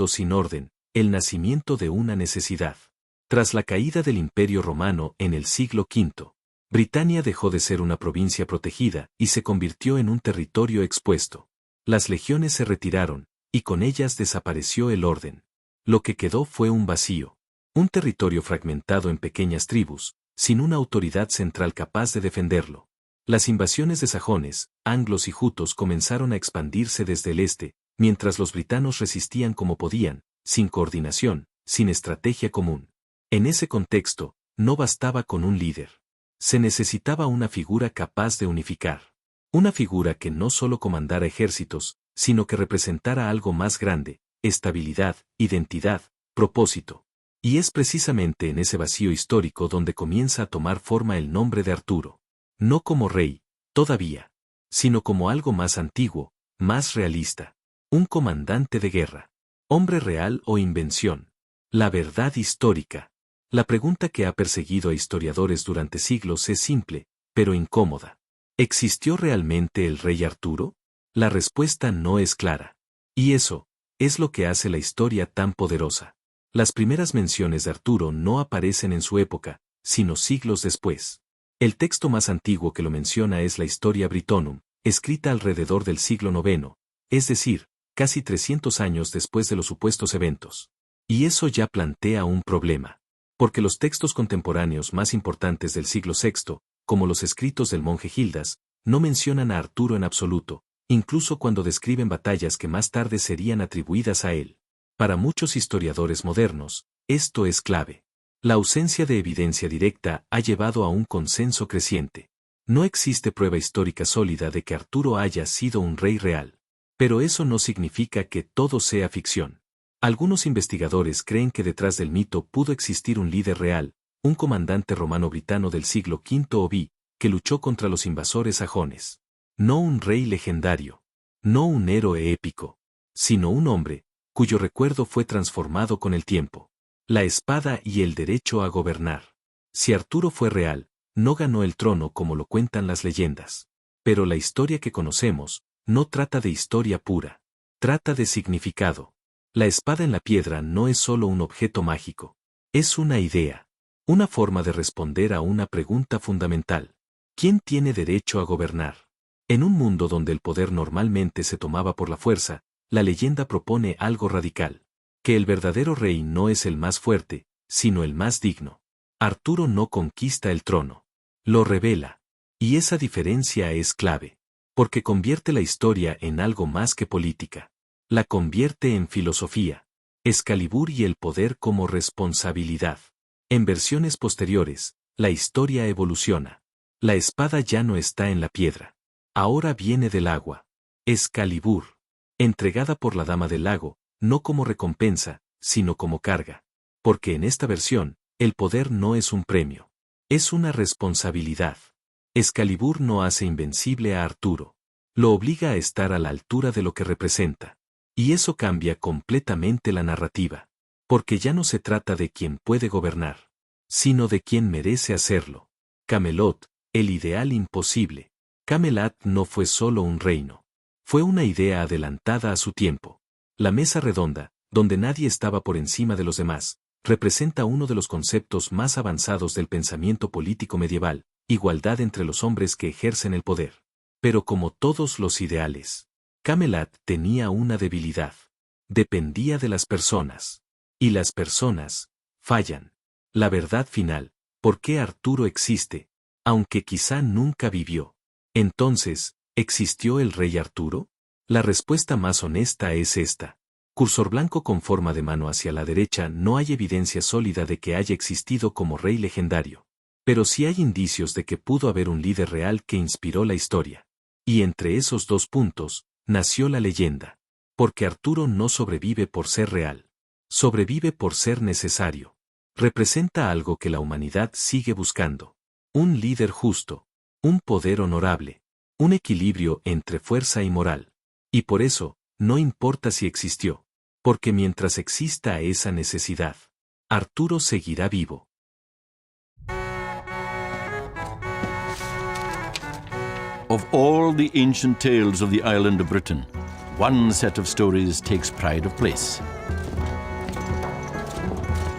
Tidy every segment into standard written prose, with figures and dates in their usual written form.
mundo sin orden, el nacimiento de una necesidad. Tras la caída del Imperio Romano en el siglo V, Britania dejó de ser una provincia protegida y se convirtió en un territorio expuesto. Las legiones se retiraron, y con ellas desapareció el orden. Lo que quedó fue un vacío. Un territorio fragmentado en pequeñas tribus, sin una autoridad central capaz de defenderlo. Las invasiones de sajones, anglos y jutos comenzaron a expandirse desde el este, mientras los britanos resistían como podían, sin coordinación, sin estrategia común. En ese contexto, no bastaba con un líder. Se necesitaba una figura capaz de unificar. Una figura que no solo comandara ejércitos, sino que representara algo más grande, estabilidad, identidad, propósito. Y es precisamente en ese vacío histórico donde comienza a tomar forma el nombre de Arturo. No como rey, todavía, sino como algo más antiguo, más realista. Un comandante de guerra. Hombre real o invención. La verdad histórica. La pregunta que ha perseguido a historiadores durante siglos es simple, pero incómoda. ¿Existió realmente el rey Arturo? La respuesta no es clara. Y eso es lo que hace la historia tan poderosa. Las primeras menciones de Arturo no aparecen en su época, sino siglos después. El texto más antiguo que lo menciona es la Historia Britonum, escrita alrededor del siglo IX, es decir, casi 300 años después de los supuestos eventos. Y eso ya plantea un problema. Porque los textos contemporáneos más importantes del siglo VI, como los escritos del monje Gildas, no mencionan a Arturo en absoluto, incluso cuando describen batallas que más tarde serían atribuidas a él. Para muchos historiadores modernos, esto es clave. La ausencia de evidencia directa ha llevado a un consenso creciente. No existe prueba histórica sólida de que Arturo haya sido un rey real. Pero eso no significa que todo sea ficción. Algunos investigadores creen que detrás del mito pudo existir un líder real, un comandante romano-britano del siglo V o V, que luchó contra los invasores sajones. No un rey legendario, no un héroe épico, sino un hombre, cuyo recuerdo fue transformado con el tiempo. La espada y el derecho a gobernar. Si Arturo fue real, no ganó el trono como lo cuentan las leyendas. Pero la historia que conocemos, no trata de historia pura. Trata de significado. La espada en la piedra no es solo un objeto mágico. Es una idea. Una forma de responder a una pregunta fundamental. ¿Quién tiene derecho a gobernar? En un mundo donde el poder normalmente se tomaba por la fuerza, la leyenda propone algo radical. Que el verdadero rey no es el más fuerte, sino el más digno. Arturo no conquista el trono. Lo revela. Y esa diferencia es clave. Porque convierte la historia en algo más que política. La convierte en filosofía. Excalibur y el poder como responsabilidad. En versiones posteriores, la historia evoluciona. La espada ya no está en la piedra. Ahora viene del agua. Excalibur. Entregada por la dama del lago, no como recompensa, sino como carga. Porque en esta versión, el poder no es un premio. Es una responsabilidad. Excalibur no hace invencible a Arturo. Lo obliga a estar a la altura de lo que representa. Y eso cambia completamente la narrativa. Porque ya no se trata de quien puede gobernar, sino de quien merece hacerlo. Camelot, el ideal imposible. Camelot no fue solo un reino. Fue una idea adelantada a su tiempo. La mesa redonda, donde nadie estaba por encima de los demás, representa uno de los conceptos más avanzados del pensamiento político medieval, igualdad entre los hombres que ejercen el poder. Pero como todos los ideales, Camelot tenía una debilidad. Dependía de las personas. Y las personas fallan. La verdad final, ¿por qué Arturo existe? Aunque quizá nunca vivió. Entonces, ¿existió el rey Arturo? La respuesta más honesta es esta. Cursor blanco con forma de mano hacia la derecha. No hay evidencia sólida de que haya existido como rey legendario. Pero sí hay indicios de que pudo haber un líder real que inspiró la historia. Y entre esos dos puntos, nació la leyenda. Porque Arturo no sobrevive por ser real. Sobrevive por ser necesario. Representa algo que la humanidad sigue buscando. Un líder justo. Un poder honorable. Un equilibrio entre fuerza y moral. Y por eso, no importa si existió. Porque mientras exista esa necesidad, Arturo seguirá vivo. Of all the ancient tales of the island of Britain, one set of stories takes pride of place.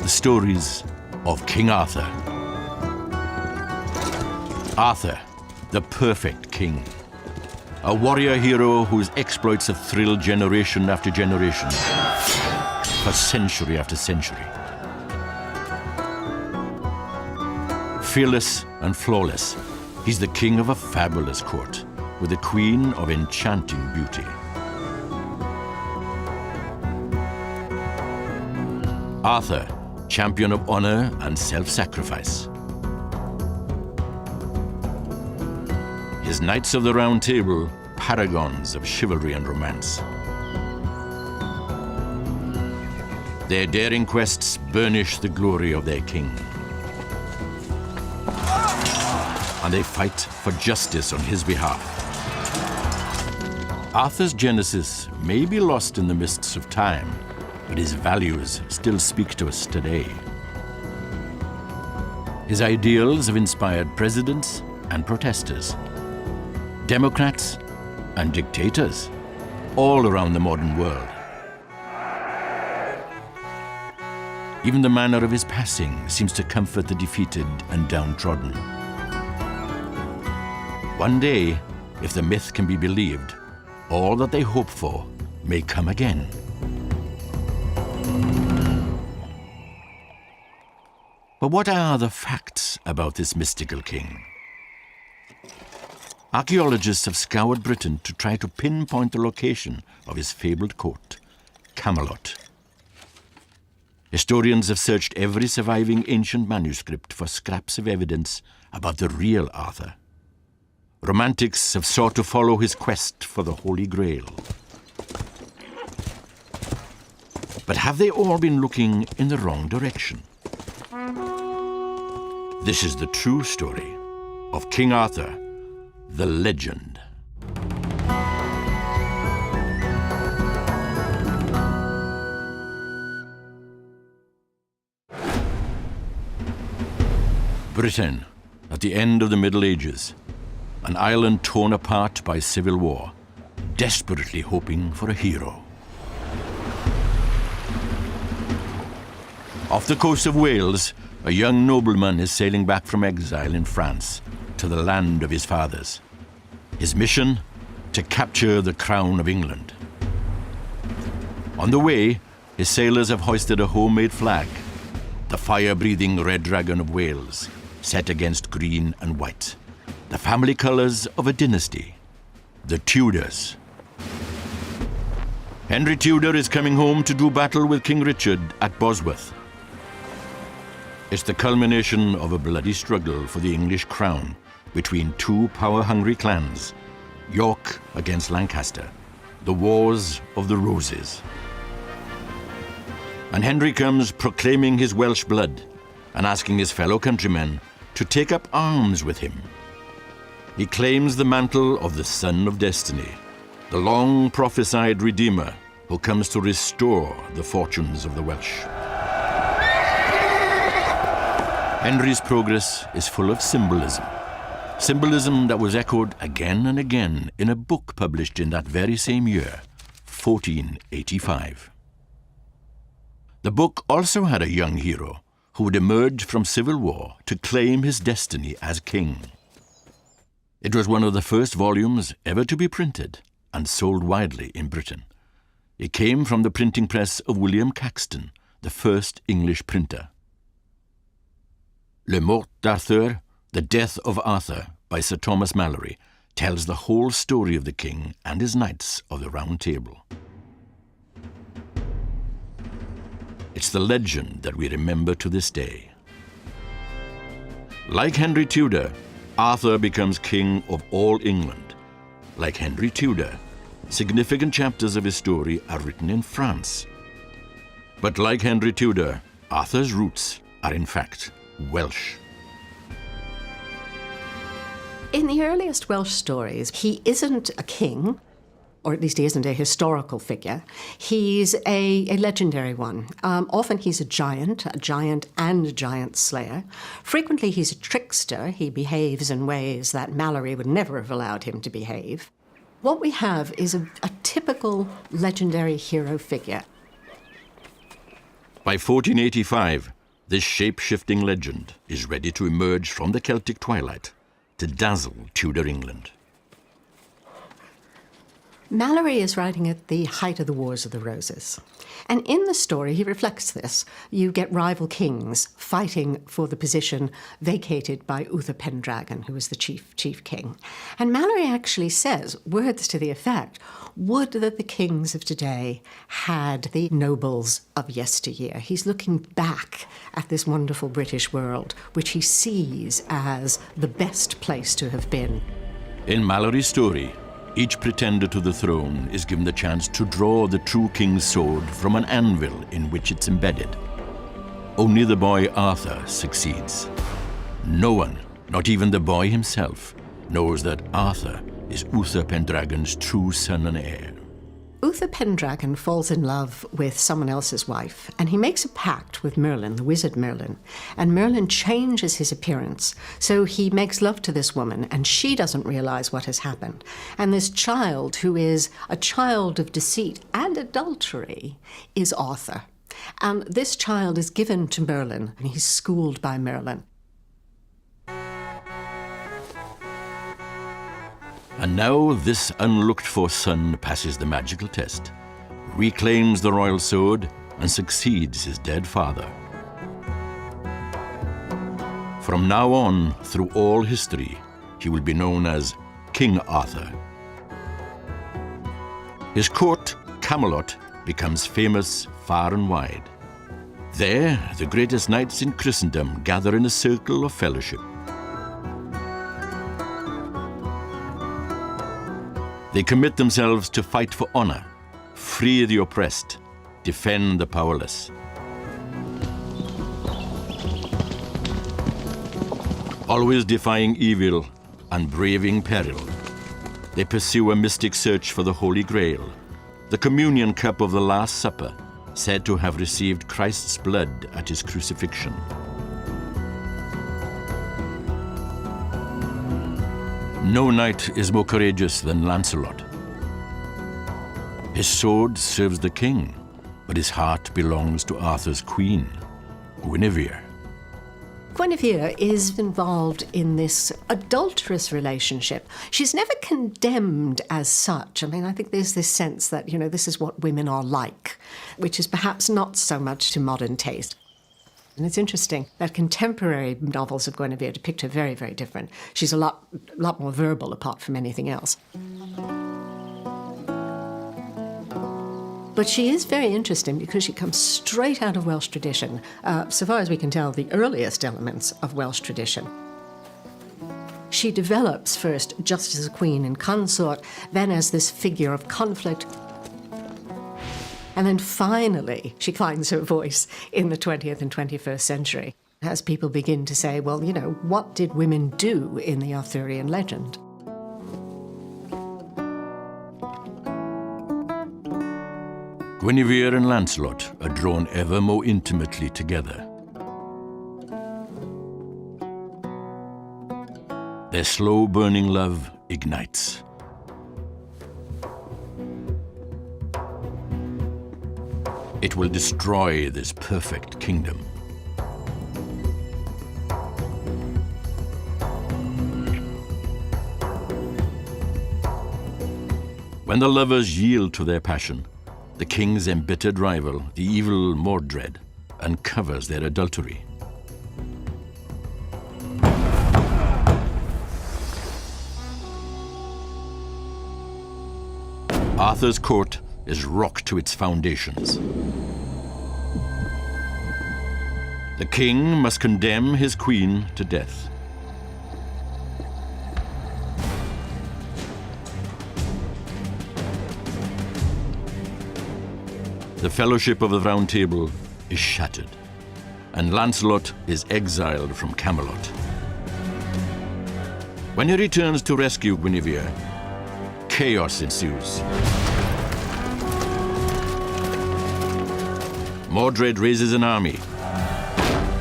the stories of King Arthur. Arthur, the perfect king. A warrior hero whose exploits have thrilled generation after generation, for century after century. Fearless and flawless, he's the king of a fabulous court, with a queen of enchanting beauty. Arthur, champion of honor and self-sacrifice. His Knights of the Round Table, paragons of chivalry and romance. Their daring quests burnish the glory of their king. And they fight for justice on his behalf. Arthur's genesis may be lost in the mists of time, but his values still speak to us today. His ideals have inspired presidents and protesters, democrats and dictators, all around the modern world. Even the manner of his passing seems to comfort the defeated and downtrodden. One day, if the myth can be believed, all that they hope for may come again. But what are the facts about this mystical king? Archaeologists have scoured Britain to try to pinpoint the location of his fabled court, Camelot. Historians have searched every surviving ancient manuscript for scraps of evidence about the real Arthur. Romantics have sought to follow his quest for the Holy Grail. But have they all been looking in the wrong direction? This is the true story of King Arthur, the legend. Britain, at the end of the Middle Ages, an island torn apart by civil war, desperately hoping for a hero. Off the coast of Wales, a young nobleman is sailing back from exile in France to the land of his fathers. His mission? To capture the crown of England. On the way, his sailors have hoisted a homemade flag, the fire-breathing Red Dragon of Wales, set against green and white, the family colors of a dynasty, the Tudors. Henry Tudor is coming home to do battle with King Richard at Bosworth. It's the culmination of a bloody struggle for the English crown between two power-hungry clans, York against Lancaster, the Wars of the Roses. And Henry comes proclaiming his Welsh blood and asking his fellow countrymen to take up arms with him. He claims the mantle of the Son of Destiny, the long-prophesied Redeemer who comes to restore the fortunes of the Welsh. Henry's progress is full of symbolism. Symbolism that was echoed again and again in a book published in that very same year, 1485. The book also had a young hero who would emerge from civil war to claim his destiny as king. It was one of the first volumes ever to be printed and sold widely in Britain. It came from the printing press of William Caxton, the first English printer. Le Mort d'Arthur, The Death of Arthur, by Sir Thomas Malory, tells the whole story of the king and his Knights of the Round Table. It's the legend that we remember to this day. Like Henry Tudor, Arthur becomes king of all England. Like Henry Tudor, significant chapters of his story are written in France. But like Henry Tudor, Arthur's roots are in fact Welsh. In the earliest Welsh stories, he isn't a king, or at least he isn't a historical figure. He's a legendary one. Often he's a giant and a giant slayer. Frequently he's a trickster. He behaves in ways that Malory would never have allowed him to behave. What we have is a typical legendary hero figure. By 1485, This shape-shifting legend is ready to emerge from the Celtic twilight to dazzle Tudor England. Malory is writing at the height of the Wars of the Roses. And in the story, he reflects this. You get rival kings fighting for the position vacated by Uther Pendragon, who was the chief king. And Malory actually says, words to the effect, would that the kings of today had the nobles of yesteryear. He's looking back at this wonderful British world, which he sees as the best place to have been. In Malory's story, each pretender to the throne is given the chance to draw the true king's sword from an anvil in which it's embedded. Only the boy Arthur succeeds. No one, not even the boy himself, knows that Arthur is Uther Pendragon's true son and heir. Uther Pendragon falls in love with someone else's wife, and he makes a pact with Merlin, the wizard Merlin. And Merlin changes his appearance, so he makes love to this woman, and she doesn't realize what has happened. And this child, who is a child of deceit and adultery, is Arthur. And this child is given to Merlin, and he's schooled by Merlin. And now this unlooked-for son passes the magical test, reclaims the royal sword, and succeeds his dead father. From now on, through all history, he will be known as King Arthur. His court, Camelot, becomes famous far and wide. There, the greatest knights in Christendom gather in a circle of fellowship. They commit themselves to fight for honor, free the oppressed, defend the powerless. Always defying evil and braving peril, they pursue a mystic search for the Holy Grail, the communion cup of the Last Supper, said to have received Christ's blood at his crucifixion. No knight is more courageous than Lancelot. His sword serves the king, but his heart belongs to Arthur's queen, Guinevere. Guinevere is involved in this adulterous relationship. She's never condemned as such. I mean, I think there's this sense that, you know, this is what women are like, which is perhaps not so much to modern taste. And it's interesting that contemporary novels of Guinevere depict her very, very different. She's a lot more verbal apart from anything else. But she is very interesting because she comes straight out of Welsh tradition, so far as we can tell, the earliest elements of Welsh tradition. She develops first just as a queen and consort, then as this figure of conflict, and then finally, she finds her voice in the 20th and 21st century, as people begin to say, well, you know, what did women do in the Arthurian legend? Guinevere and Lancelot are drawn ever more intimately together. Their slow-burning love ignites. It will destroy this perfect kingdom. When the lovers yield to their passion, the king's embittered rival, the evil Mordred, uncovers their adultery. Arthur's court is rocked to its foundations. The king must condemn his queen to death. The fellowship of the Round Table is shattered, and Lancelot is exiled from Camelot. When he returns to rescue Guinevere, chaos ensues. Mordred raises an army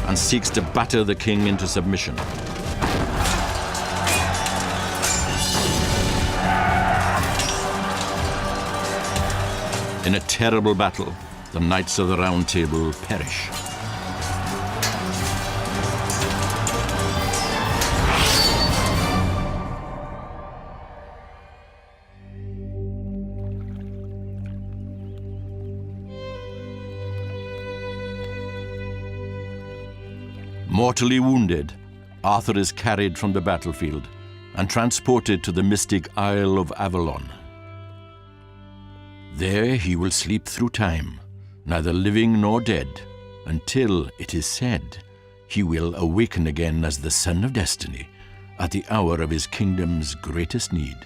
and seeks to batter the king into submission. In a terrible battle, the Knights of the Round Table perish. Mortally wounded, Arthur is carried from the battlefield and transported to the mystic Isle of Avalon. There he will sleep through time, neither living nor dead, until, it is said, he will awaken again as the Son of Destiny at the hour of his kingdom's greatest need.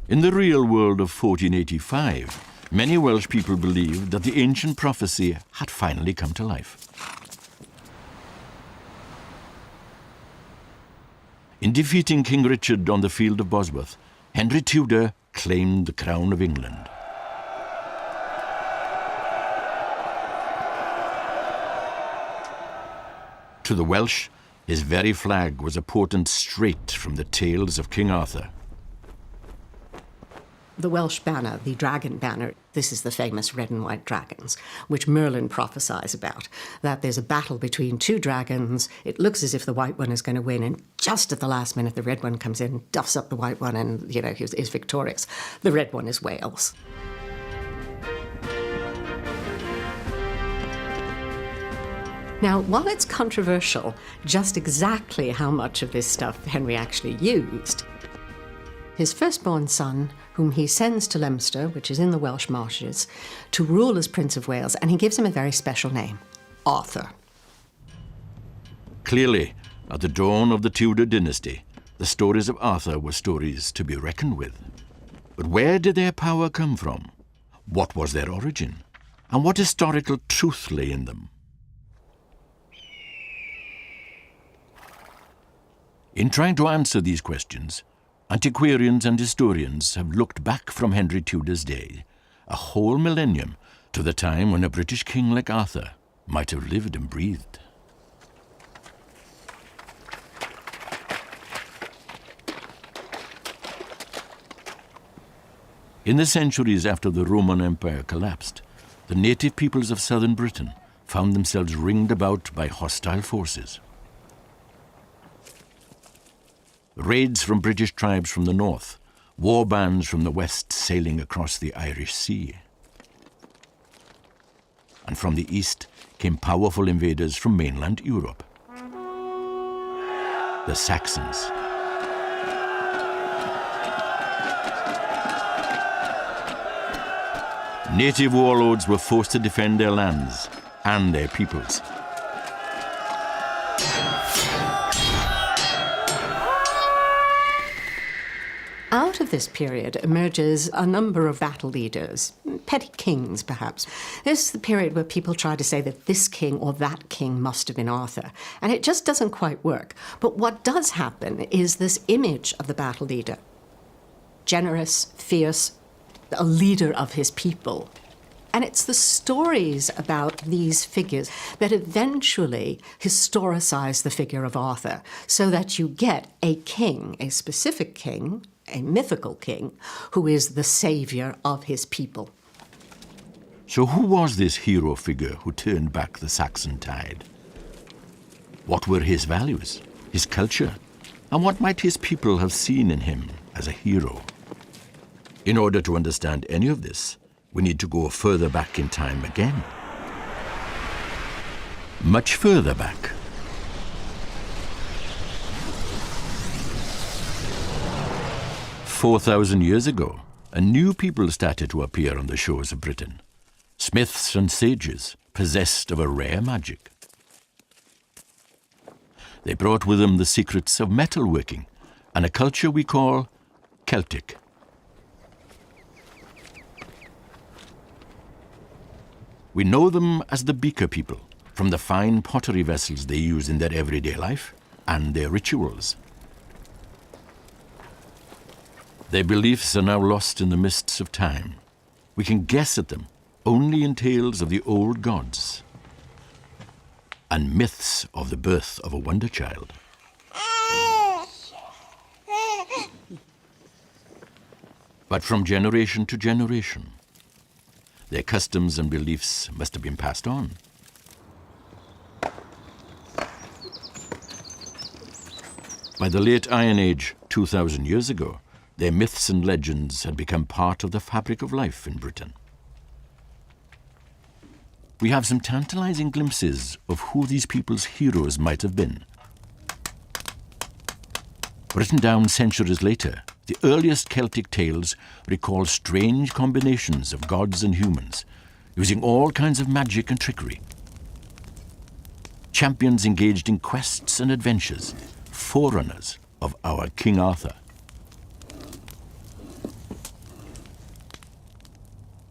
In the real world of 1485, many Welsh people believed that the ancient prophecy had finally come to life. In defeating King Richard on the field of Bosworth, Henry Tudor claimed the crown of England. To the Welsh, his very flag was a portent straight from the tales of King Arthur. The Welsh banner, the dragon banner, this is the famous red and white dragons, which Merlin prophesies about, that there's a battle between two dragons. It looks as if the white one is going to win, and just at the last minute, the red one comes in, duffs up the white one, and, is victorious. The red one is Wales. Now, while it's controversial just exactly how much of this stuff Henry actually used, his firstborn son, whom he sends to Leicester, which is in the Welsh marshes, to rule as Prince of Wales, and he gives him a very special name, Arthur. Clearly, at the dawn of the Tudor dynasty, the stories of Arthur were stories to be reckoned with. But where did their power come from? What was their origin? And what historical truth lay in them? In trying to answer these questions, antiquarians and historians have looked back from Henry Tudor's day, a whole millennium, to the time when a British king like Arthur might have lived and breathed. In the centuries after the Roman Empire collapsed, the native peoples of southern Britain found themselves ringed about by hostile forces. Raids from British tribes from the north, war bands from the west sailing across the Irish Sea. And from the east came powerful invaders from mainland Europe, the Saxons. Native warlords were forced to defend their lands and their peoples. Out of this period emerges a number of battle leaders, petty kings perhaps. This is the period where people try to say that this king or that king must have been Arthur, and it just doesn't quite work. But what does happen is this image of the battle leader, generous, fierce, a leader of his people. And it's the stories about these figures that eventually historicize the figure of Arthur, so that you get a king, a specific king, a mythical king, who is the savior of his people. So who was this hero figure who turned back the Saxon tide? What were his values, his culture, and what might his people have seen in him as a hero? In order to understand any of this, we need to go further back in time again. Much further back. "4,000 years ago, a new people started to appear on the shores of Britain. Smiths and sages, possessed of a rare magic. They brought with them the secrets of metalworking and a culture we call Celtic. We know them as the Beaker people, from the fine pottery vessels they use in their everyday life and their rituals. Their beliefs are now lost in the mists of time. We can guess at them only in tales of the old gods and myths of the birth of a wonder child. But from generation to generation, their customs and beliefs must have been passed on. By the late Iron Age, 2,000 years ago, their myths and legends had become part of the fabric of life in Britain. We have some tantalizing glimpses of who these people's heroes might have been. Written down centuries later, the earliest Celtic tales recall strange combinations of gods and humans, using all kinds of magic and trickery. Champions engaged in quests and adventures, forerunners of our King Arthur.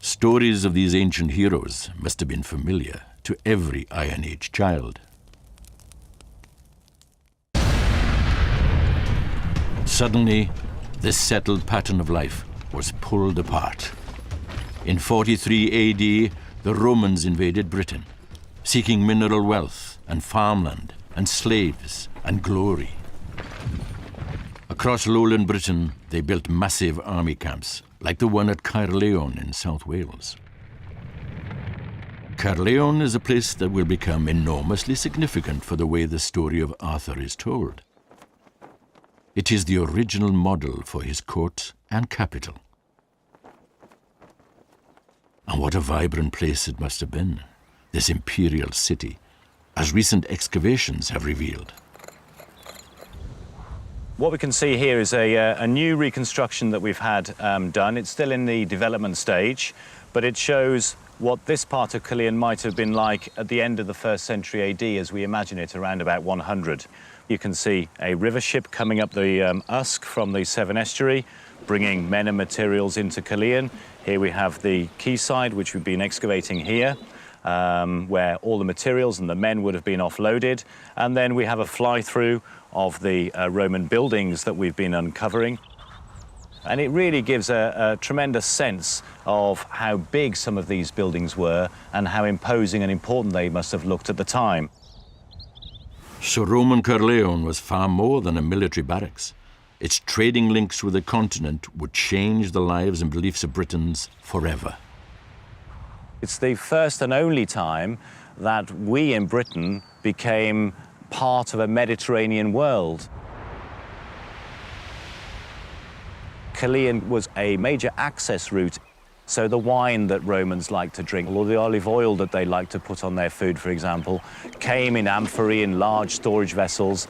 Stories of these ancient heroes must have been familiar to every Iron Age child. Suddenly, this settled pattern of life was pulled apart. In 43 AD, the Romans invaded Britain, seeking mineral wealth and farmland and slaves and glory. Across lowland Britain, they built massive army camps, like the one at Caerleon in South Wales. Caerleon is a place that will become enormously significant for the way the story of Arthur is told. It is the original model for his court and capital. And what a vibrant place it must have been, this imperial city, as recent excavations have revealed. What we can see here is a new reconstruction that we've had done. It's still in the development stage, but it shows what this part of Caerleon might have been like at the end of the 1st century AD as we imagine it, around about 100. You can see a river ship coming up the Usk from the Severn Estuary, bringing men and materials into Caerleon. Here we have the quayside, which we've been excavating here, where all the materials and the men would have been offloaded. And then we have a fly-through of the Roman buildings that we've been uncovering. And it really gives a tremendous sense of how big some of these buildings were and how imposing and important they must have looked at the time. So Roman Caerleon was far more than a military barracks. Its trading links with the continent would change the lives and beliefs of Britons forever. It's the first and only time that we in Britain became part of a Mediterranean world. Caerleon was a major access route, so the wine that Romans liked to drink, or the olive oil that they liked to put on their food, for example, came in amphorae in large storage vessels.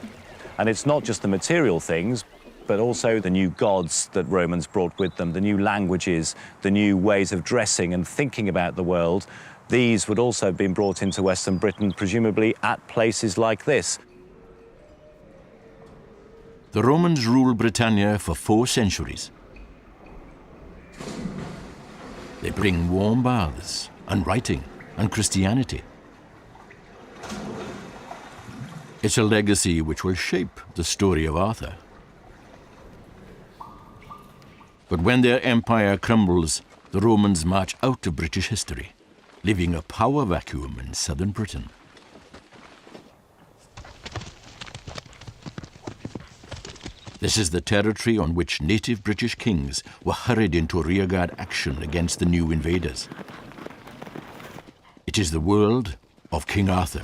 And it's not just the material things, but also the new gods that Romans brought with them, the new languages, the new ways of dressing and thinking about the world. These would also have been brought into Western Britain, presumably at places like this. The Romans ruled Britannia for 4 centuries. They bring warm baths and writing and Christianity. It's a legacy which will shape the story of Arthur. But when their empire crumbles, the Romans march out of British history, leaving a power vacuum in southern Britain. This is the territory on which native British kings were hurried into rearguard action against the new invaders. It is the world of King Arthur.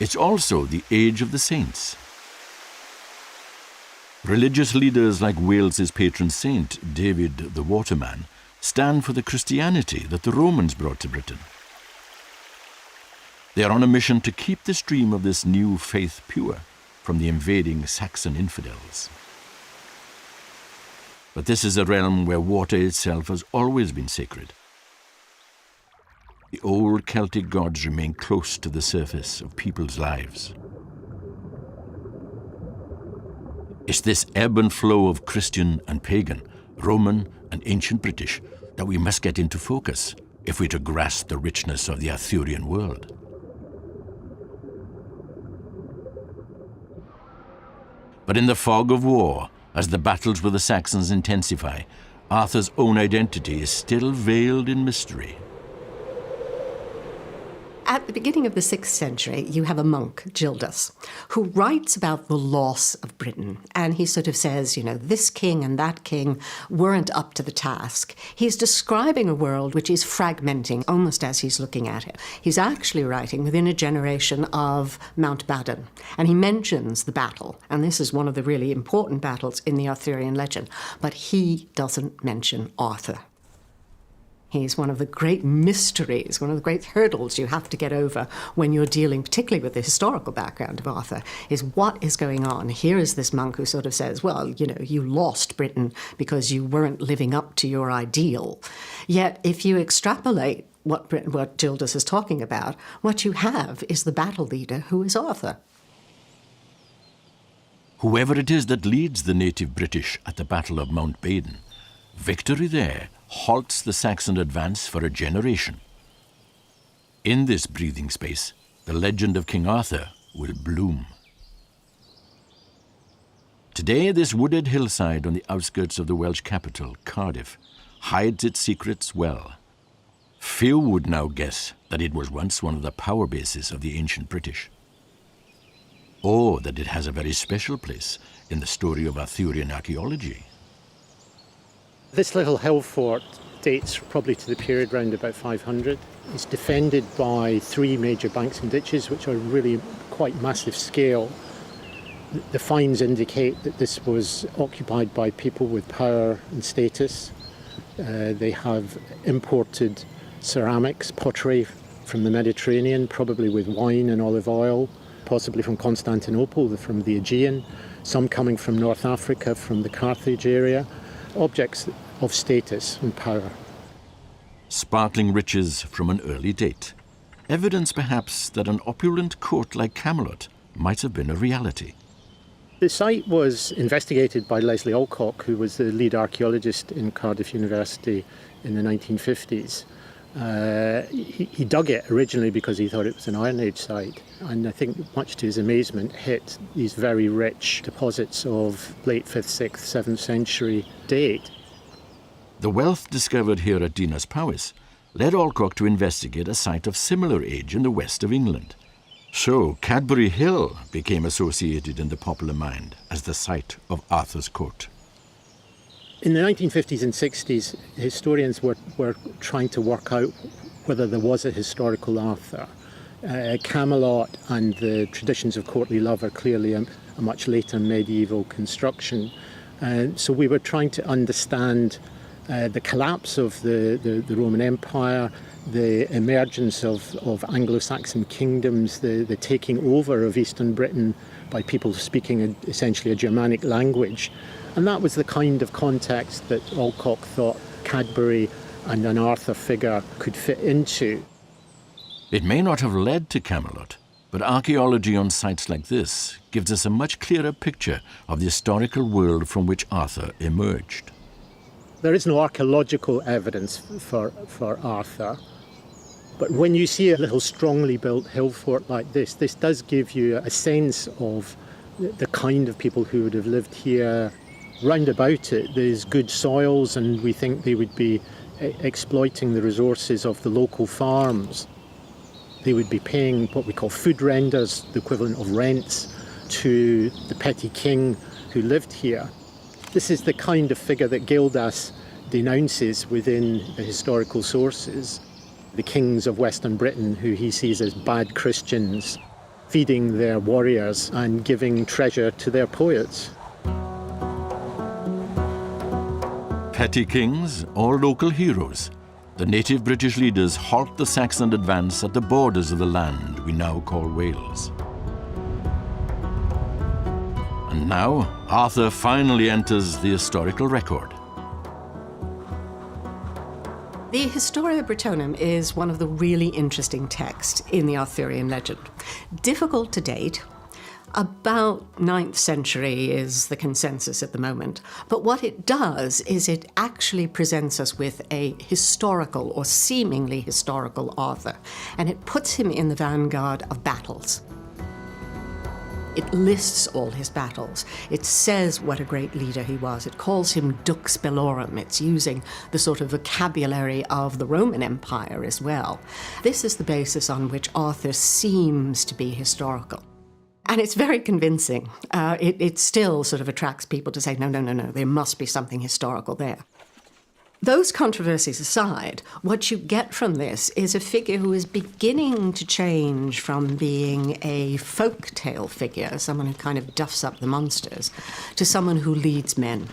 It's also the age of the saints. Religious leaders like Wales's patron saint, David the Waterman, stand for the Christianity that the Romans brought to Britain. They are on a mission to keep the stream of this new faith pure from the invading Saxon infidels. But this is a realm where water itself has always been sacred. The old Celtic gods remain close to the surface of people's lives. It's this ebb and flow of Christian and pagan, Roman and ancient British that we must get into focus if we're to grasp the richness of the Arthurian world. But in the fog of war, as the battles with the Saxons intensify, Arthur's own identity is still veiled in mystery. At the beginning of the 6th century, you have a monk, Gildas, who writes about the loss of Britain. And he sort of says, you know, this king and that king weren't up to the task. He's describing a world which is fragmenting almost as he's looking at it. He's actually writing within a generation of Mountbatten. And he mentions the battle. And this is one of the really important battles in the Arthurian legend. But he doesn't mention Arthur. He's one of the great mysteries, one of the great hurdles you have to get over when you're dealing, particularly with the historical background of Arthur, is what is going on. Here is this monk who sort of says, well, you know, you lost Britain because you weren't living up to your ideal. Yet if you extrapolate what Gildas is talking about, what you have is the battle leader who is Arthur. Whoever it is that leads the native British at the Battle of Mountbatten, victory there halts the Saxon advance for a generation. In this breathing space, the legend of King Arthur will bloom. Today, this wooded hillside on the outskirts of the Welsh capital, Cardiff, hides its secrets well. Few would now guess that it was once one of the power bases of the ancient British, or that it has a very special place in the story of Arthurian archaeology. This little hill fort dates probably to the period around about 500. It's defended by 3 major banks and ditches, which are really quite massive scale. The finds indicate that this was occupied by people with power and status. They have imported ceramics, pottery from the Mediterranean, probably with wine and olive oil, possibly from Constantinople, from the Aegean, some coming from North Africa, from the Carthage area. Objects of status and power. Sparkling riches from an early date. Evidence perhaps that an opulent court like Camelot might have been a reality. The site was investigated by Leslie Alcock, who was the lead archaeologist in Cardiff University in the 1950s. He dug it originally because he thought it was an Iron Age site, and I think much to his amazement hit these very rich deposits of late 5th, 6th, 7th century date. The wealth discovered here at Dinas Powys led Alcock to investigate a site of similar age in the west of England. So Cadbury Hill became associated in the popular mind as the site of Arthur's court. In the 1950s and 60s, historians were trying to work out whether there was a historical Arthur. Camelot and the traditions of courtly love are clearly a much later medieval construction. So we were trying to understand the collapse of the Roman Empire, the emergence of Anglo-Saxon kingdoms, the taking over of Eastern Britain by people speaking essentially a Germanic language. And that was the kind of context that Alcock thought Cadbury and an Arthur figure could fit into. It may not have led to Camelot, but archaeology on sites like this gives us a much clearer picture of the historical world from which Arthur emerged. There is no archaeological evidence for Arthur, but when you see a little strongly built hill fort like this does give you a sense of the kind of people who would have lived here. Round about it, there's good soils, and we think they would be exploiting the resources of the local farms. They would be paying what we call food renders, the equivalent of rents, to the petty king who lived here. This is the kind of figure that Gildas denounces within the historical sources. The kings of Western Britain, who he sees as bad Christians, feeding their warriors and giving treasure to their poets. Petty kings or local heroes, the native British leaders halt the Saxon advance at the borders of the land we now call Wales. And now, Arthur finally enters the historical record. The Historia Brittonum is one of the really interesting texts in the Arthurian legend. Difficult to date. About 9th century is the consensus at the moment. But what it does is it actually presents us with a historical or seemingly historical Arthur, and it puts him in the vanguard of battles. It lists all his battles. It says what a great leader he was. It calls him Dux Bellorum. It's using the sort of vocabulary of the Roman Empire as well. This is the basis on which Arthur seems to be historical. And it's very convincing. It still sort of attracts people to say, no, there must be something historical there. Those controversies aside, what you get from this is a figure who is beginning to change from being a folk-tale figure, someone who kind of duffs up the monsters, to someone who leads men,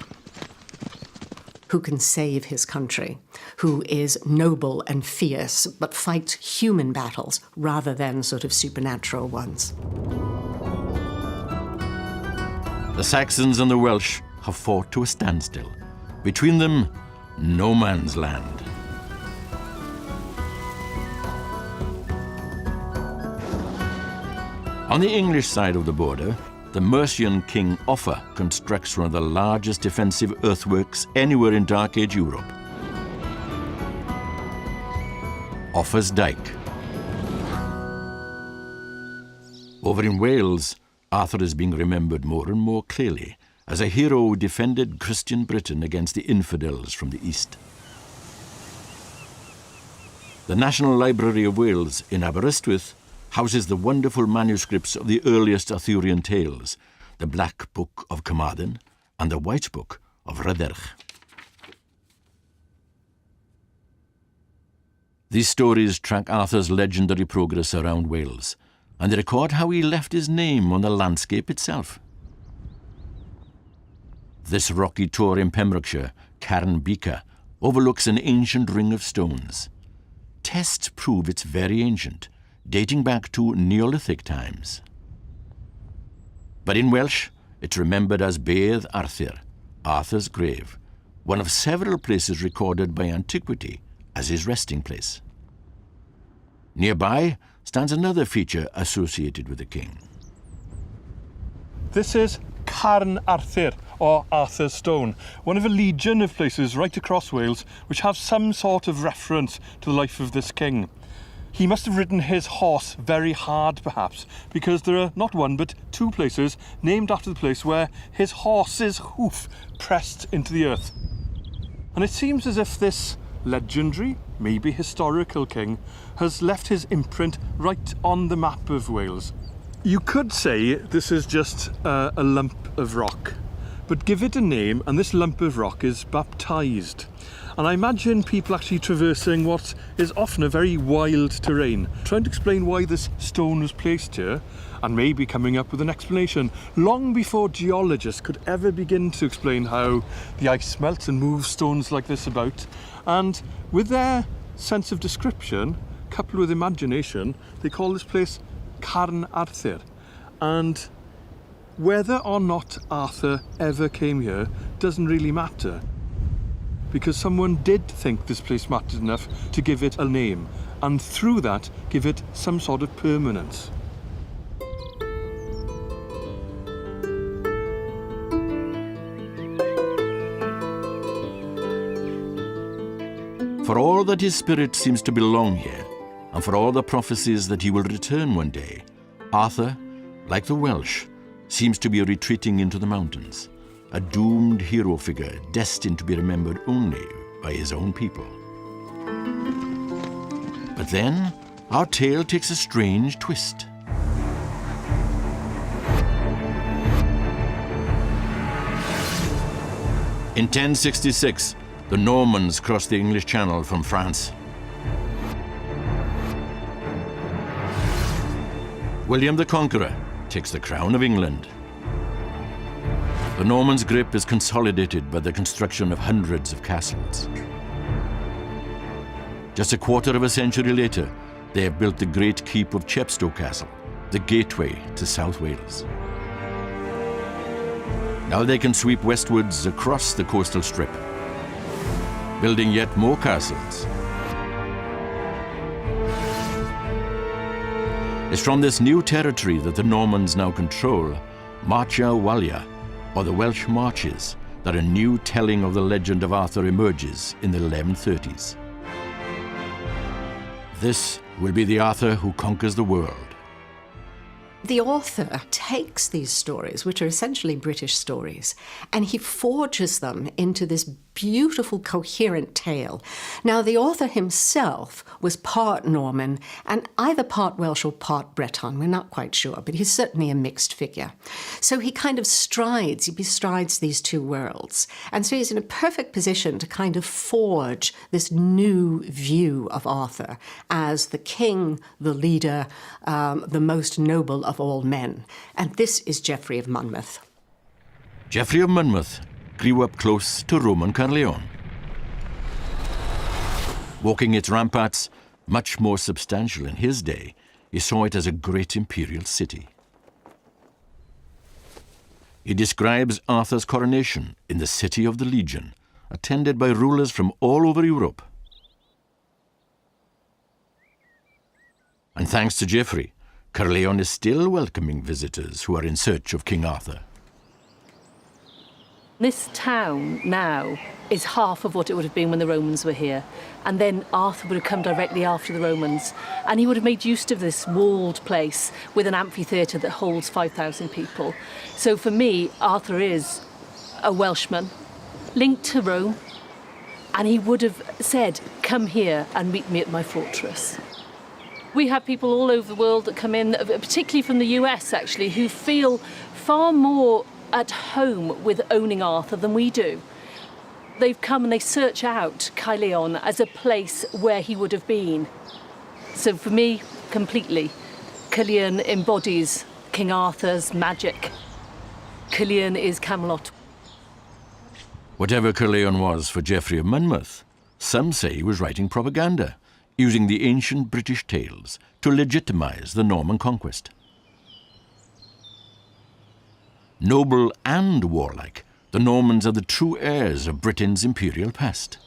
who can save his country, who is noble and fierce, but fights human battles rather than sort of supernatural ones. The Saxons and the Welsh have fought to a standstill. Between them, no man's land. On the English side of the border, the Mercian king Offa constructs one of the largest defensive earthworks anywhere in Dark Age Europe. Offa's Dyke. Over in Wales, Arthur is being remembered more and more clearly as a hero who defended Christian Britain against the infidels from the east. The National Library of Wales in Aberystwyth houses the wonderful manuscripts of the earliest Arthurian tales, the Black Book of Carmarthen and the White Book of Rhydderch. These stories track Arthur's legendary progress around Wales, and they record how he left his name on the landscape itself. This rocky tor in Pembrokeshire, Carn Beaker, overlooks an ancient ring of stones. Tests prove it's very ancient, dating back to Neolithic times. But in Welsh, it's remembered as Bedd Arthur, Arthur's grave, one of several places recorded by antiquity as his resting place. Nearby stands another feature associated with the king. This is Carn Arthur, or Arthur's Stone, one of a legion of places right across Wales which have some sort of reference to the life of this king. He must have ridden his horse very hard, perhaps, because there are not one but two places named after the place where his horse's hoof pressed into the earth. And it seems as if this legendary, maybe historical king has left his imprint right on the map of Wales. You could say this is just a lump of rock, but give it a name and this lump of rock is baptised. And I imagine people actually traversing what is often a very wild terrain, trying to explain why this stone was placed here, and maybe coming up with an explanation long before geologists could ever begin to explain how the ice melts and moves stones like this about. And with their sense of description, coupled with imagination, they call this place Carn Arthur. And whether or not Arthur ever came here doesn't really matter, because someone did think this place mattered enough to give it a name, and through that give it some sort of permanence. For all that his spirit seems to belong here, and for all the prophecies that he will return one day, Arthur, like the Welsh, seems to be retreating into the mountains, a doomed hero figure destined to be remembered only by his own people. But then, our tale takes a strange twist. In 1066, the Normans crossed the English Channel from France. William the Conqueror takes the crown of England. The Normans' grip is consolidated by the construction of hundreds of castles. Just a quarter of a century later, they have built the great keep of Chepstow Castle, the gateway to South Wales. Now they can sweep westwards across the coastal strip, building yet more castles. It's from this new territory that the Normans now control, Marcha Walia, or the Welsh Marches, that a new telling of the legend of Arthur emerges in the 1130s. This will be the Arthur who conquers the world. The author takes these stories, which are essentially British stories, and he forges them into this beautiful, coherent tale. Now, the author himself was part Norman and either part Welsh or part Breton. We're not quite sure, but he's certainly a mixed figure. So he kind of bestrides these two worlds. And so he's in a perfect position to kind of forge this new view of Arthur as the king, the leader, the most noble of all men. And this is Geoffrey of Monmouth. Geoffrey of Monmouth grew up close to Roman Caerleon. Walking its ramparts, much more substantial in his day, he saw it as a great imperial city. He describes Arthur's coronation in the City of the Legion, attended by rulers from all over Europe. And thanks to Geoffrey, Caerleon is still welcoming visitors who are in search of King Arthur. This town now is half of what it would have been when the Romans were here. And then Arthur would have come directly after the Romans. And he would have made use of this walled place with an amphitheatre that holds 5,000 people. So for me, Arthur is a Welshman linked to Rome. And he would have said, come here and meet me at my fortress. We have people all over the world that come in, particularly from the US actually, who feel far more at home with owning Arthur than we do. They've come and they search out Caerleon as a place where he would have been. So for me, completely, Caerleon embodies King Arthur's magic. Caerleon is Camelot. Whatever Caerleon was for Geoffrey of Monmouth, some say he was writing propaganda, using the ancient British tales to legitimize the Norman conquest. Noble and warlike, the Normans are the true heirs of Britain's imperial past.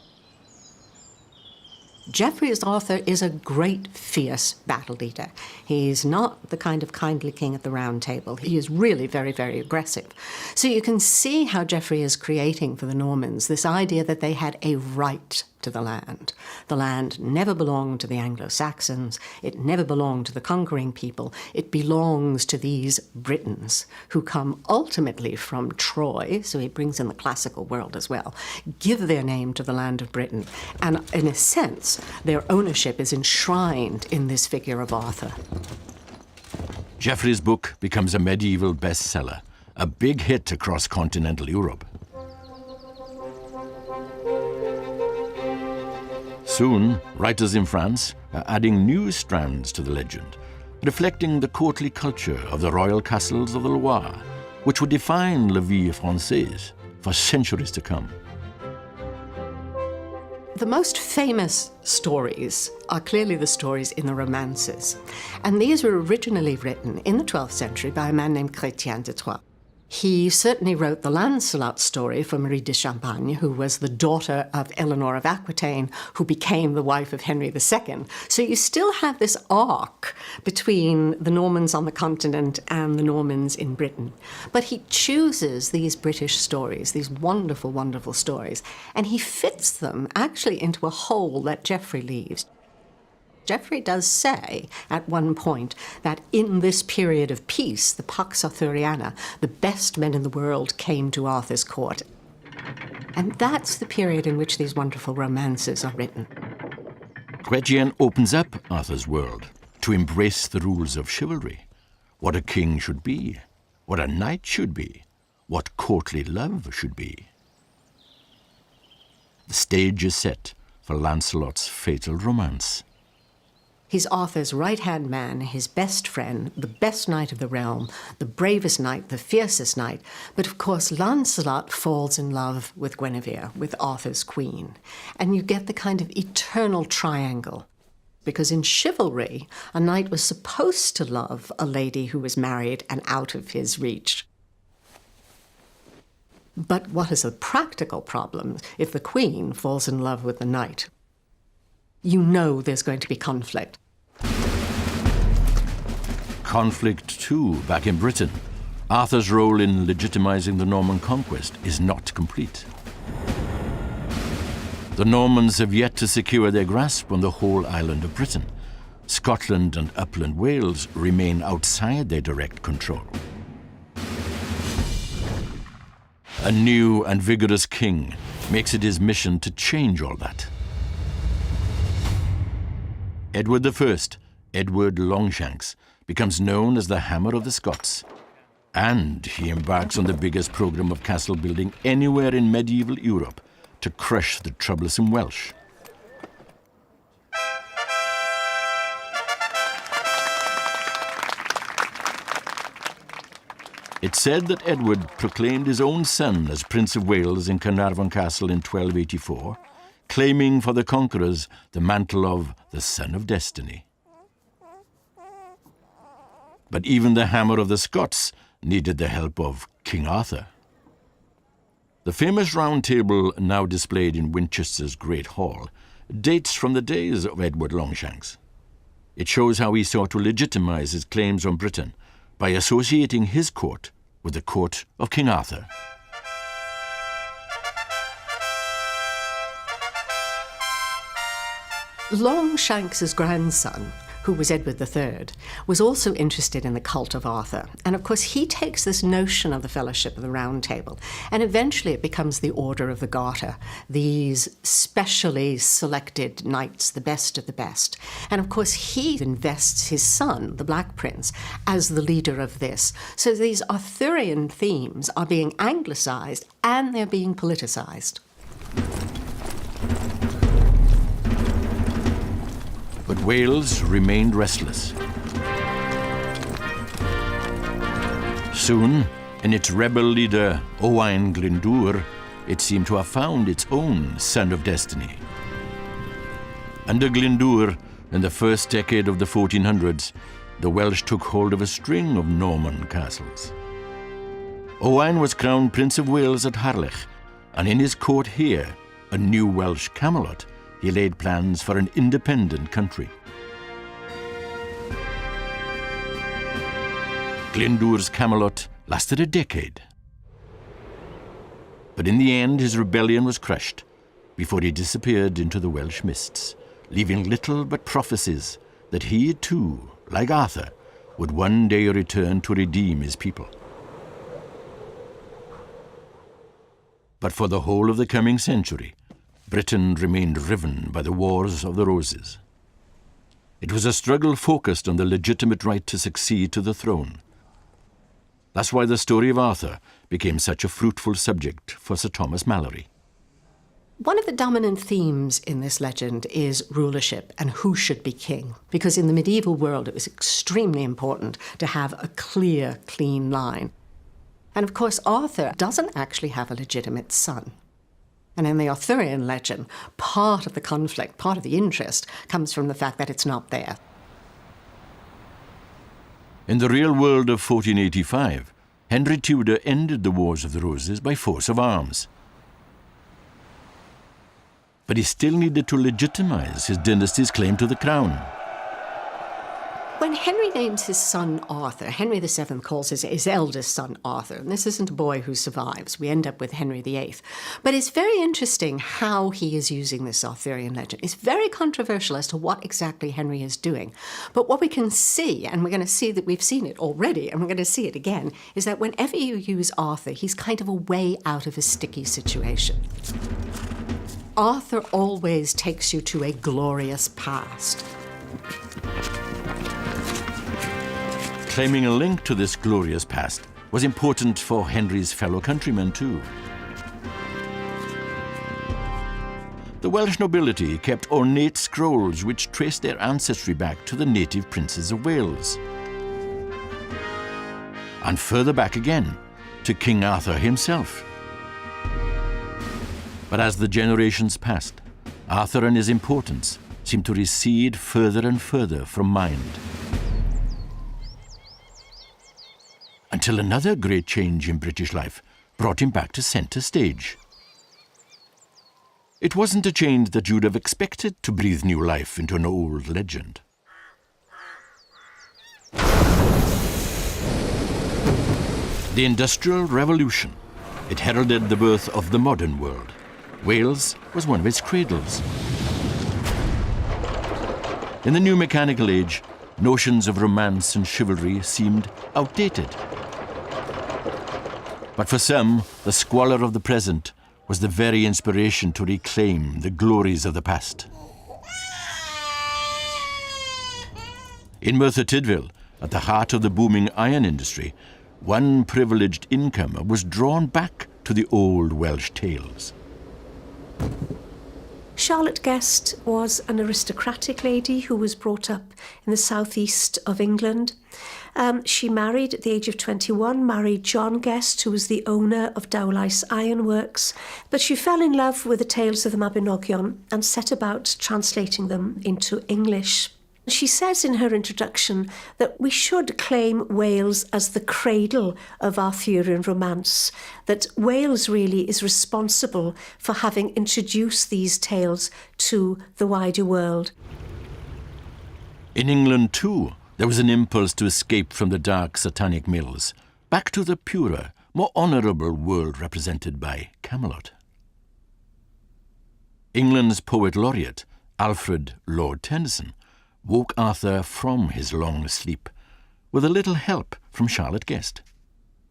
Geoffrey as Arthur is a great, fierce battle leader. He's not the kind of kindly king at the round table. He is really very, very aggressive. So you can see how Geoffrey is creating for the Normans this idea that they had a right to the land. The land never belonged to the Anglo-Saxons. It never belonged to the conquering people. It belongs to these Britons who come ultimately from Troy, so he brings in the classical world as well, give their name to the land of Britain. And in a sense, their ownership is enshrined in this figure of Arthur. Geoffrey's book becomes a medieval bestseller, a big hit across continental Europe. Soon, writers in France are adding new strands to the legend, reflecting the courtly culture of the royal castles of the Loire, which would define la vie française for centuries to come. The most famous stories are clearly the stories in the romances. And these were originally written in the 12th century by a man named Chrétien de Troyes. He certainly wrote the Lancelot story for Marie de Champagne, who was the daughter of Eleanor of Aquitaine, who became the wife of Henry II. So you still have this arc between the Normans on the continent and the Normans in Britain. But he chooses these British stories, these wonderful, wonderful stories, and he fits them actually into a hole that Geoffrey leaves. Geoffrey does say at one point that in this period of peace, the Pax Arthuriana, the best men in the world came to Arthur's court. And that's the period in which these wonderful romances are written. Chrétien opens up Arthur's world to embrace the rules of chivalry, what a king should be, what a knight should be, what courtly love should be. The stage is set for Lancelot's fatal romance. He's Arthur's right-hand man, his best friend, the best knight of the realm, the bravest knight, the fiercest knight. But of course, Lancelot falls in love with Guinevere, with Arthur's queen. And you get the kind of eternal triangle. Because in chivalry, a knight was supposed to love a lady who was married and out of his reach. But what is a practical problem if the queen falls in love with the knight? You know there's going to be conflict. Conflict, too, back in Britain. Arthur's role in legitimizing the Norman conquest is not complete. The Normans have yet to secure their grasp on the whole island of Britain, Scotland and upland Wales remain outside their direct control. A new and vigorous king makes it his mission to change all that. Edward I, Edward Longshanks, becomes known as the Hammer of the Scots, and he embarks on the biggest program of castle building anywhere in medieval Europe to crush the troublesome Welsh. It's said that Edward proclaimed his own son as Prince of Wales in Carnarvon Castle in 1284, claiming for the conquerors the mantle of the Son of Destiny. But even the Hammer of the Scots needed the help of King Arthur. The famous round table now displayed in Winchester's Great Hall dates from the days of Edward Longshanks. It shows how he sought to legitimize his claims on Britain by associating his court with the court of King Arthur. Longshanks' grandson, who was Edward III, was also interested in the cult of Arthur. And of course, he takes this notion of the Fellowship of the Round Table, and eventually it becomes the Order of the Garter, these specially selected knights, the best of the best. And of course, he invests his son, the Black Prince, as the leader of this. So these Arthurian themes are being anglicized and they're being politicized. But Wales remained restless. Soon, in its rebel leader Owain Glyndŵr, it seemed to have found its own Son of Destiny. Under Glyndŵr, in the first decade of the 1400s, the Welsh took hold of a string of Norman castles. Owain was crowned Prince of Wales at Harlech, and in his court here, a new Welsh Camelot, he laid plans for an independent country. Glyndŵr's Camelot lasted a decade. But in the end, his rebellion was crushed before he disappeared into the Welsh mists, leaving little but prophecies that he too, like Arthur, would one day return to redeem his people. But for the whole of the coming century, Britain remained riven by the Wars of the Roses. It was a struggle focused on the legitimate right to succeed to the throne. That's why the story of Arthur became such a fruitful subject for Sir Thomas Malory. One of the dominant themes in this legend is rulership and who should be king, because in the medieval world it was extremely important to have a clear, clean line. And of course, Arthur doesn't actually have a legitimate son. And in the Arthurian legend, part of the conflict, part of the interest, comes from the fact that it's not there. In the real world of 1485, Henry Tudor ended the Wars of the Roses by force of arms. But he still needed to legitimize his dynasty's claim to the crown. When Henry names his son Arthur, Henry VII calls his eldest son Arthur, and this isn't a boy who survives. We end up with Henry VIII. But it's very interesting how he is using this Arthurian legend. It's very controversial as to what exactly Henry is doing. But what we can see, and we're going to see that we've seen it already, and we're going to see it again, is that whenever you use Arthur, he's kind of a way out of a sticky situation. Arthur always takes you to a glorious past. Claiming a link to this glorious past was important for Henry's fellow countrymen too. The Welsh nobility kept ornate scrolls which traced their ancestry back to the native princes of Wales. And further back again, to King Arthur himself. But as the generations passed, Arthur and his importance seemed to recede further and further from mind. Until another great change in British life brought him back to centre stage. It wasn't a change that you'd have expected to breathe new life into an old legend. The Industrial Revolution. It heralded the birth of the modern world. Wales was one of its cradles. In the new mechanical age, notions of romance and chivalry seemed outdated. But for some, the squalor of the present was the very inspiration to reclaim the glories of the past. In Merthyr Tydfil, at the heart of the booming iron industry, one privileged incomer was drawn back to the old Welsh tales. Charlotte Guest was an aristocratic lady who was brought up in the southeast of England. She married at the age of 21, married John Guest, who was the owner of Dowlais Ironworks, but she fell in love with the tales of the Mabinogion and set about translating them into English. She says in her introduction that we should claim Wales as the cradle of Arthurian romance, that Wales really is responsible for having introduced these tales to the wider world. In England, too, there was an impulse to escape from the dark satanic mills, back to the purer, more honourable world represented by Camelot. England's poet laureate, Alfred Lord Tennyson, woke Arthur from his long sleep with a little help from Charlotte Guest.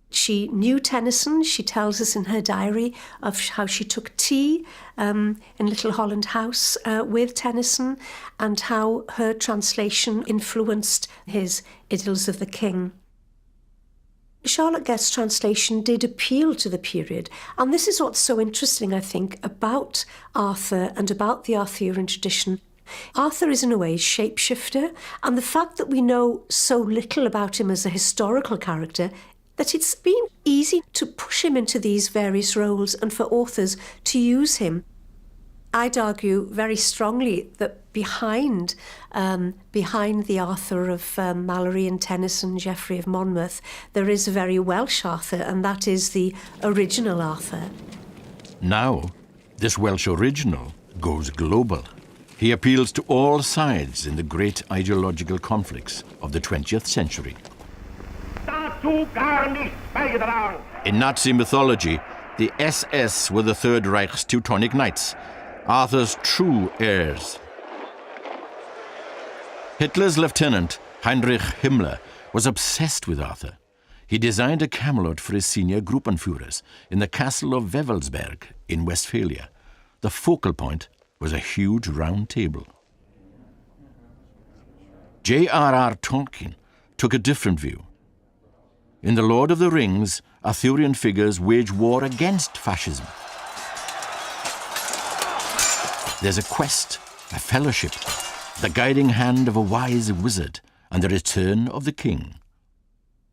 She knew Tennyson. She tells us in her diary of how she took tea in Little Holland House with Tennyson and how her translation influenced his Idylls of the King. Charlotte Guest's translation did appeal to the period, and this is what's so interesting, I think, about Arthur and about the Arthurian tradition. Arthur is in a way shapeshifter, and the fact that we know so little about him as a historical character, that it's been easy to push him into these various roles and for authors to use him. I'd argue very strongly that behind the Arthur of Malory and Tennyson, Geoffrey of Monmouth, there is a very Welsh Arthur, and that is the original Arthur. Now, this Welsh original goes global. He appeals to all sides in the great ideological conflicts of the 20th century. In Nazi mythology, the SS were the Third Reich's Teutonic Knights, Arthur's true heirs. Hitler's lieutenant, Heinrich Himmler, was obsessed with Arthur. He designed a Camelot for his senior Gruppenführers in the castle of Wewelsberg in Westphalia. The focal point was a huge round table. J.R.R. Tolkien took a different view. In The Lord of the Rings, Arthurian figures wage war against fascism. There's a quest, a fellowship, the guiding hand of a wise wizard, and the return of the king.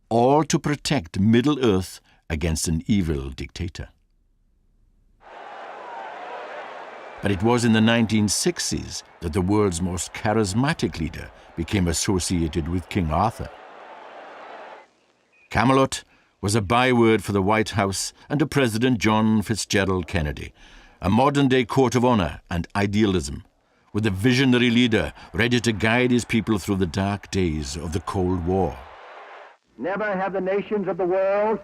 All to protect Middle-earth against an evil dictator. But it was in the 1960s that the world's most charismatic leader became associated with King Arthur. Camelot was a byword for the White House and to President John Fitzgerald Kennedy, a modern-day court of honor and idealism, with a visionary leader ready to guide his people through the dark days of the Cold War. Never have the nations of the world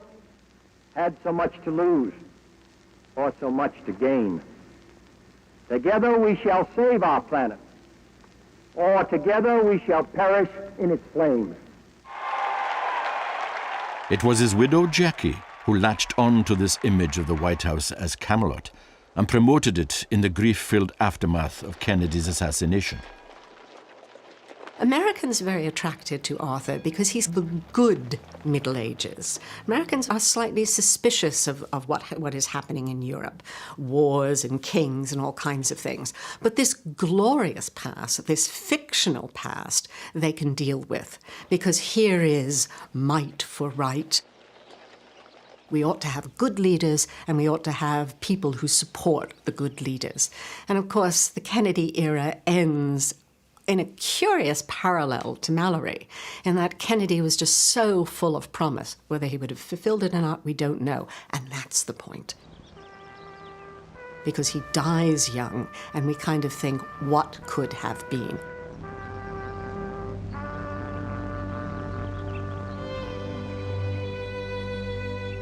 had so much to lose or so much to gain. Together we shall save our planet, or together we shall perish in its flames. It was his widow Jackie who latched on to this image of the White House as Camelot and promoted it in the grief-filled aftermath of Kennedy's assassination. Americans are very attracted to Arthur because he's the good Middle Ages. Americans are slightly suspicious of what is happening in Europe, wars and kings and all kinds of things. But this glorious past, this fictional past, they can deal with because here is might for right. We ought to have good leaders, and we ought to have people who support the good leaders. And of course, the Kennedy era ends in a curious parallel to Malory, in that Kennedy was just so full of promise. Whether he would have fulfilled it or not, we don't know. And that's the point. Because he dies young, and we kind of think, what could have been?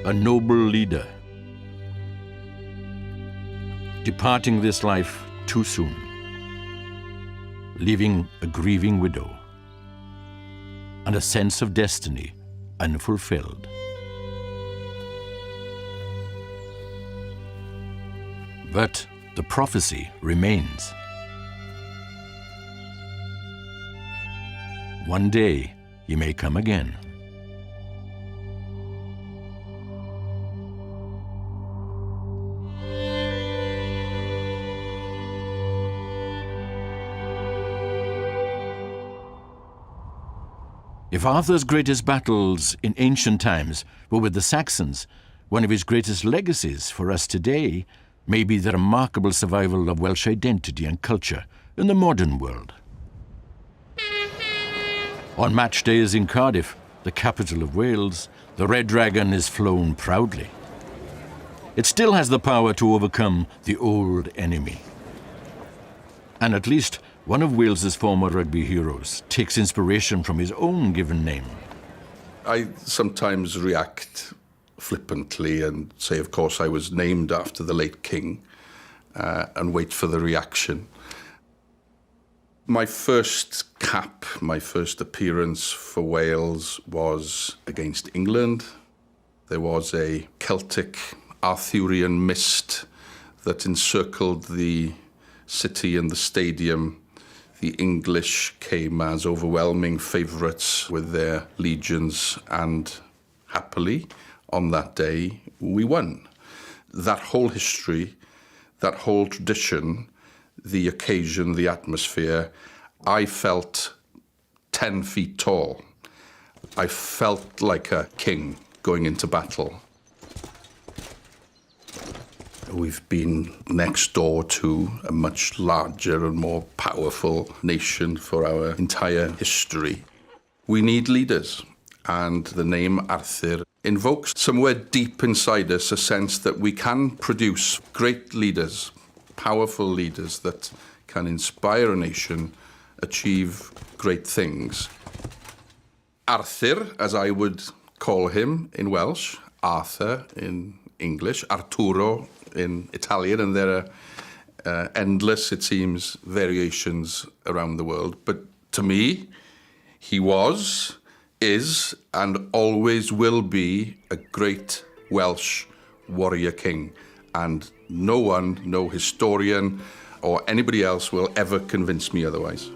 A noble leader, departing this life too soon. leaving a grieving widow and a sense of destiny unfulfilled. But the prophecy remains. One day he may come again. If Arthur's greatest battles in ancient times were with the Saxons, one of his greatest legacies for us today may be the remarkable survival of Welsh identity and culture in the modern world. On match days in Cardiff, the capital of Wales, the Red Dragon is flown proudly. It still has the power to overcome the old enemy. And at least one of Wales's former rugby heroes takes inspiration from his own given name. I sometimes react flippantly and say, of course, I was named after the late king, and wait for the reaction. My first cap, my first appearance for Wales was against England. There was a Celtic Arthurian mist that encircled the city and the stadium. The English came as overwhelming favourites with their legions, and happily, on that day, we won. That whole history, that whole tradition, the occasion, the atmosphere, I felt 10 feet tall. I felt like a king going into battle. We've been next door to a much larger and more powerful nation for our entire history. We need leaders, and the name Arthur invokes somewhere deep inside us a sense that we can produce great leaders, powerful leaders that can inspire a nation, achieve great things. Arthur, as I would call him in Welsh, Arthur in English, Arturo in Italian, and there are endless, it seems, variations around the world. But to me, he was, is, and always will be a great Welsh warrior king. And no one, no historian or anybody else will ever convince me otherwise.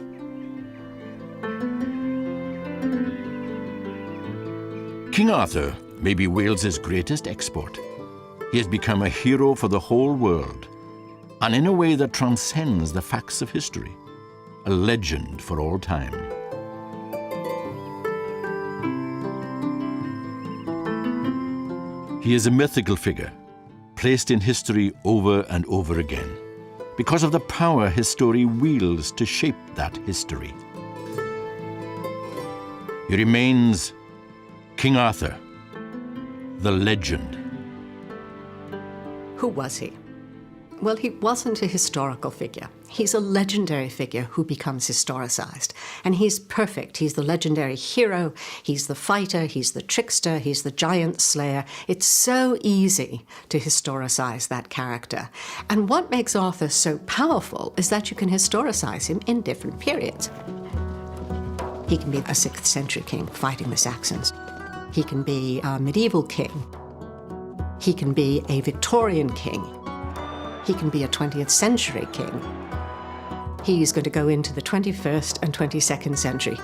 King Arthur may be Wales's greatest export. He has become a hero for the whole world, and in a way that transcends the facts of history, a legend for all time. He is a mythical figure, placed in history over and over again, because of the power his story wields to shape that history. He remains King Arthur, the legend. Who was he? Well, he wasn't a historical figure. He's a legendary figure who becomes historicized. And he's perfect. He's the legendary hero. He's the fighter. He's the trickster. He's the giant slayer. It's so easy to historicize that character. And what makes Arthur so powerful is that you can historicize him in different periods. He can be a 6th century king fighting the Saxons. He can be a medieval king. He can be a Victorian king. He can be a 20th century king. He's going to go into the 21st and 22nd century.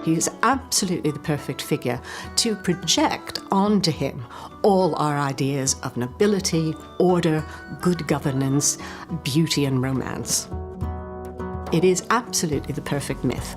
He's absolutely the perfect figure to project onto him all our ideas of nobility, order, good governance, beauty and romance. It is absolutely the perfect myth